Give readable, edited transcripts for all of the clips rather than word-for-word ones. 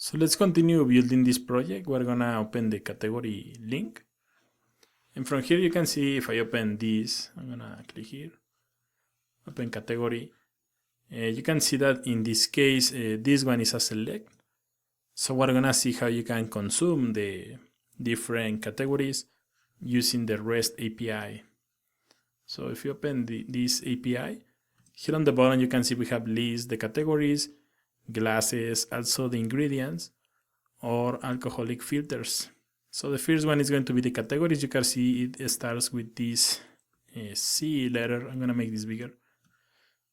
So let's continue building this project. We're gonna open the category link. And from here you can see if I open this, I'm gonna click here, open category. You can see that in this case, this one is a select. So we're gonna see how you can consume the different categories using the REST API. So if you open this API, here on the bottom you can see we have list the categories, glasses, also the ingredients, or alcoholic filters. So the first one is going to be the categories. You can see it starts with this C letter. I'm gonna make this bigger.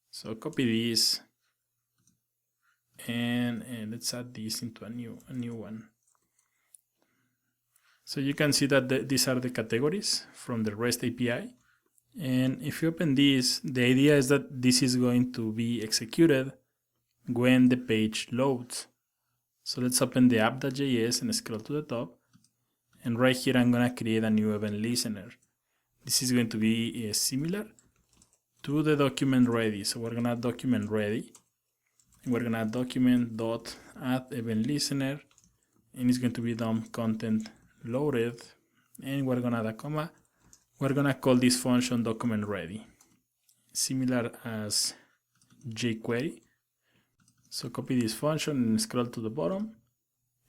So copy this and let's add this into a new one. So you can see that these are the categories from the REST API. And if you open this, the idea is that this is going to be executed when the page loads. So let's open the app.js and scroll to the top. And right here, I'm going to create a new event listener. This is going to be similar to the document ready. So we're going to document ready. And we're going to document.add event listener. And it's going to be DOM content loaded. And we're going to add a comma. We're going to call this function document ready, similar as jQuery. So copy this function and scroll to the bottom.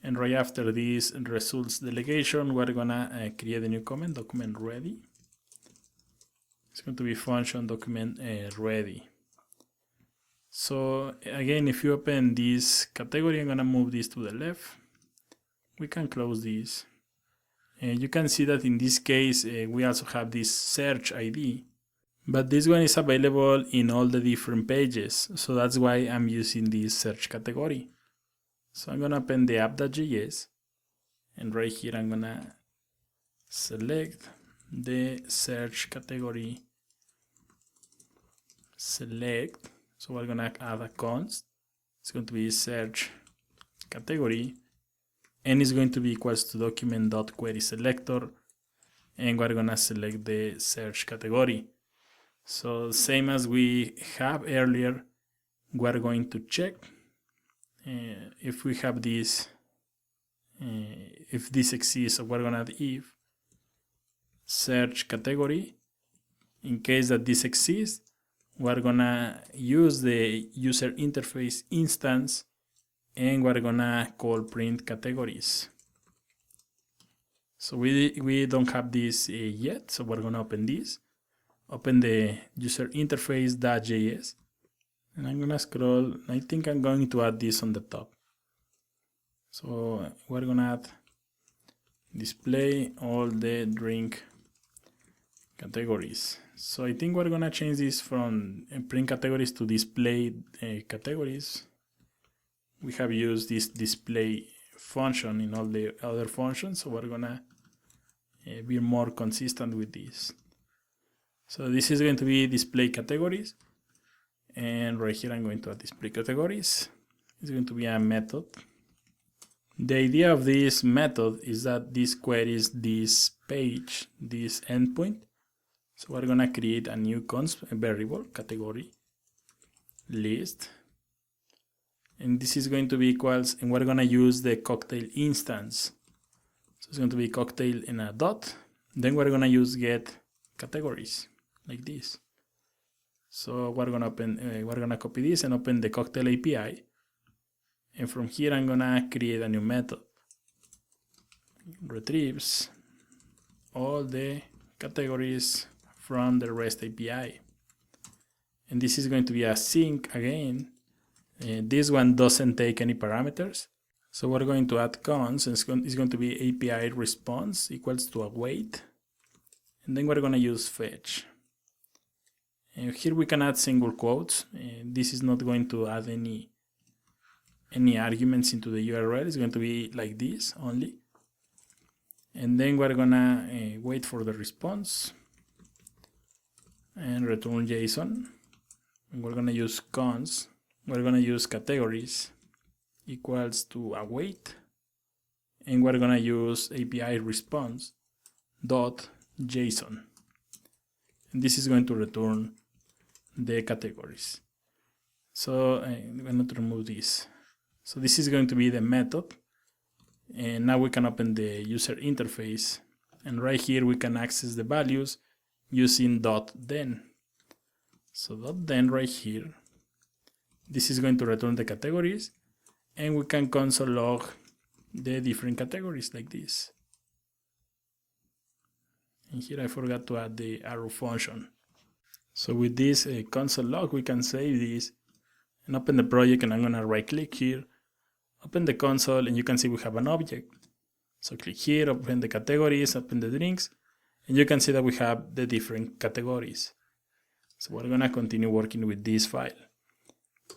And right after this results delegation, we're going to create a new comment, document ready. It's going to be function document ready. So again, if you open this category, I'm going to move this to the left. We can close this. You can see that in this case, we also have this search ID, but this one is available in all the different pages. So that's why I'm using this search category. So I'm going to open the app.js, and right here I'm going to select the search category, select. So we're going to add a const. It's going to be search category. And it's going to be equals to document.querySelector, and we're gonna select the search category. So same as we have earlier, we're going to check if we have this, if this exists. So we're gonna add if search category. In case that this exists, we're gonna use the user interface instance. And we're gonna call print categories. So we don't have this yet, so we're gonna open this. Open the user interface.js, and I'm gonna scroll. I think I'm going to add this on the top. So we're gonna add display all the drink categories. So I think we're gonna change this from print categories to display categories. We have used this display function in all the other functions, so we're gonna be more consistent with this. So this is going to be display categories, and right here I'm going to add display categories. It's going to be a method. The idea of this method is that this queries this page, this endpoint. So we're gonna create a new const variable category list. And this is going to be equals, and we're going to use the cocktail instance. So it's going to be cocktail in a dot. Then we're going to use get categories like this. So we're going to open, we're going to copy this and open the cocktail API. And from here, I'm going to create a new method. Retrieves all the categories from the REST API. And this is going to be a sync again. This one doesn't take any parameters. So we're going to add const, and it's going to be API response equals to await. And then we're going to use fetch. And here we can add single quotes. This is not going to add any arguments into the URL. It's going to be like this only. And then we're going to wait for the response and return JSON. And we're going to use const. We're going to use categories equals to await, and we're going to use API response dot JSON, and this is going to return the categories. So I'm going to remove this. So this is going to be the method. And now we can open the user interface. And right here we can access the values using .then. So .then right here. This is going to return the categories. And we can console log the different categories like this. And here I forgot to add the arrow function. So with this console log, we can save this and open the project, and I'm going to right click here, open the console, and you can see we have an object. So click here, open the categories, open the drinks, and you can see that we have the different categories. So we're going to continue working with this file.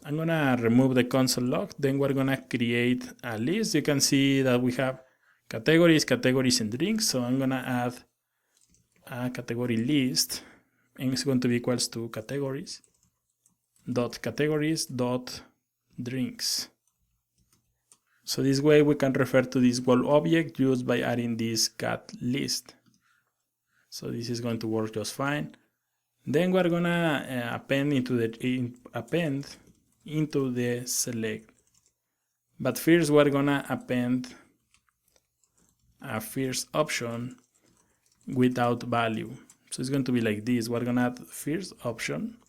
I'm going to remove the console log, then we're going to create a list. You can see that we have categories, and drinks. So I'm going to add a category list, and it's going to be equals to categories dot drinks. So this way we can refer to this whole object just by adding this cat list. So this is going to work just fine. Then we're gonna append into the select. But first we're gonna append a first option without value. So it's going to be like this. We're gonna add first option.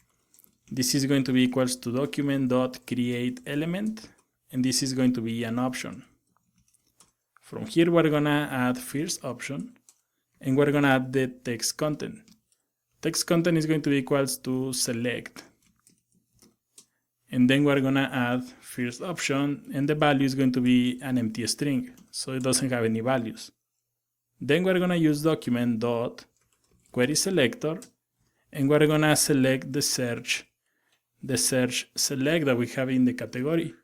This is going to be equals to document.createElement, and this is going to be an option. From here we're gonna add first option, and we're gonna add the text content. Text content is going to be equals to select, and then we're gonna add first option, and the value is going to be an empty string, so it doesn't have any values. Then we're gonna use document.querySelector, and we're gonna select the search select that we have in the category.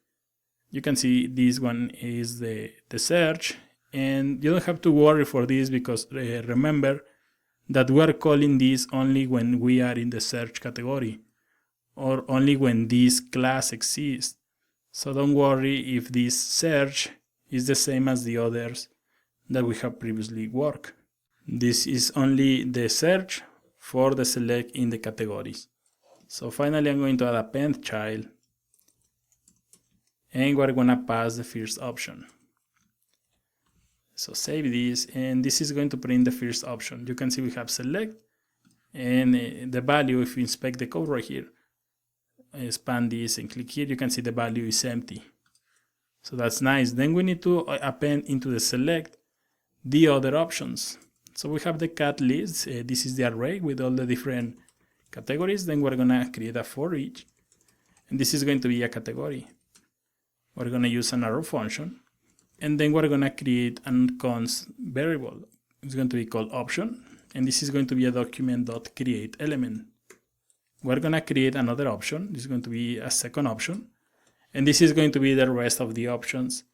You can see this one is the search, and you don't have to worry for this because remember that we are calling this only when we are in the search category or only when this class exists. So don't worry if this search is the same as the others that we have previously worked. This is only the search for the select in the categories. So finally I'm going to add append child, and we're going to pass the first option. So save this, and this is going to print the first option. You can see we have select, and the value, if you inspect the code right here, expand this and click here, you can see the value is empty. So that's nice. Then we need to append into the select the other options. So we have the cat list. This is the array with all the different categories. Then we're gonna create a for each, and this is going to be a category. We're gonna use an arrow function, and then we're gonna create an const variable. It's going to be called option, and this is going to be a document.createElement. We're gonna create another option. This is going to be a second option, and this is going to be the rest of the options.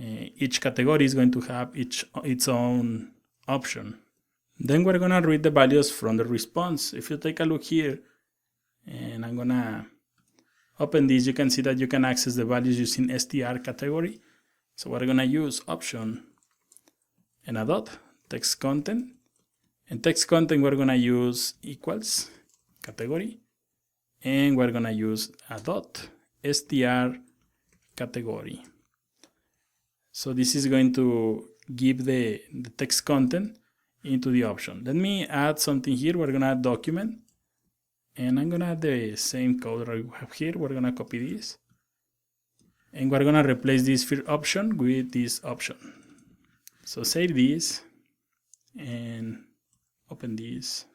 Each category is going to have its own option. Then we're gonna read the values from the response. If you take a look here, and I'm gonna open this, you can see that you can access the values using str category. So we're gonna use option and a dot text content, and text content we're gonna use equals category, and we're gonna use a dot str category. So this is going to give the text content into the option. Let me add something here. We're gonna add document, and I'm gonna add the same code that we have here. We're gonna copy this, and we're gonna replace this first option with this option. So save this and open this.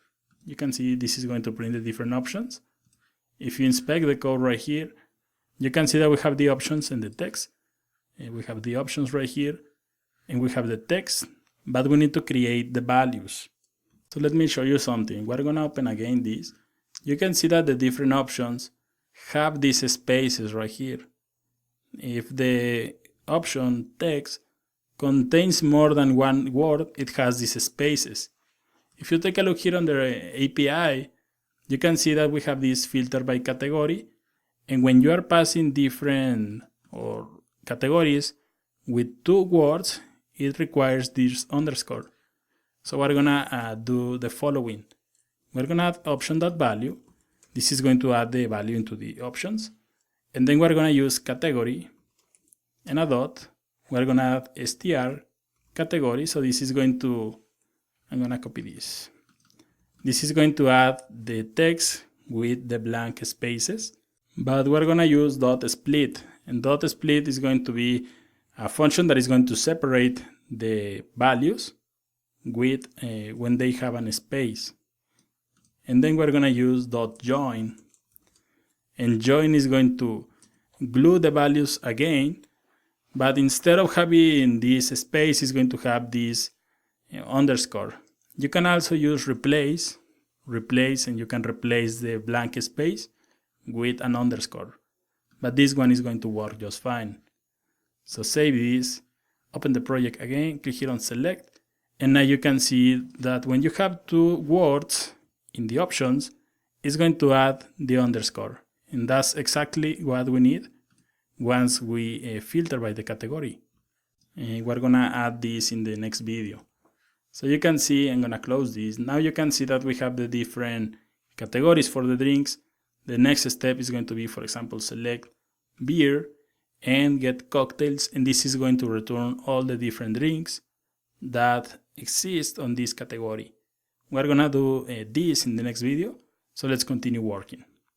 You can see this is going to print the different options. If you inspect the code right here, you can see that we have the options and the text, and we have the options right here, and we have the text, but we need to create the values. So let me show you something. We're gonna open again this. You can see that the different options have these spaces right here. If the option text contains more than one word, it has these spaces. If you take a look here under API, you can see that we have this filter by category, and when you are passing different or categories with 2 words, it requires this underscore. So we're gonna do the following. We're gonna add option.value. This is going to add the value into the options, and then we're gonna use category and a dot. We're gonna add str category. So this is going to, I'm gonna copy this. This is going to add the text with the blank spaces, but we're gonna use dot split, and dot split is going to be a function that is going to separate the values with when they have a space. And then we're gonna use dot join, and join is going to glue the values again, but instead of having this space, it's going to have this underscore. You can also use replace, and you can replace the blank space with an underscore, but this one is going to work just fine. So save this, open the project again, click here on select, and now you can see that when you have two words in the options, it's going to add the underscore, and that's exactly what we need once we filter by the category. We're gonna add this in the next video. So you can see, I'm gonna close this. Now you can see that we have the different categories for the drinks. The next step is going to be, for example, select beer and get cocktails, and this is going to return all the different drinks that exist on this category. We're gonna do this in the next video, so let's continue working.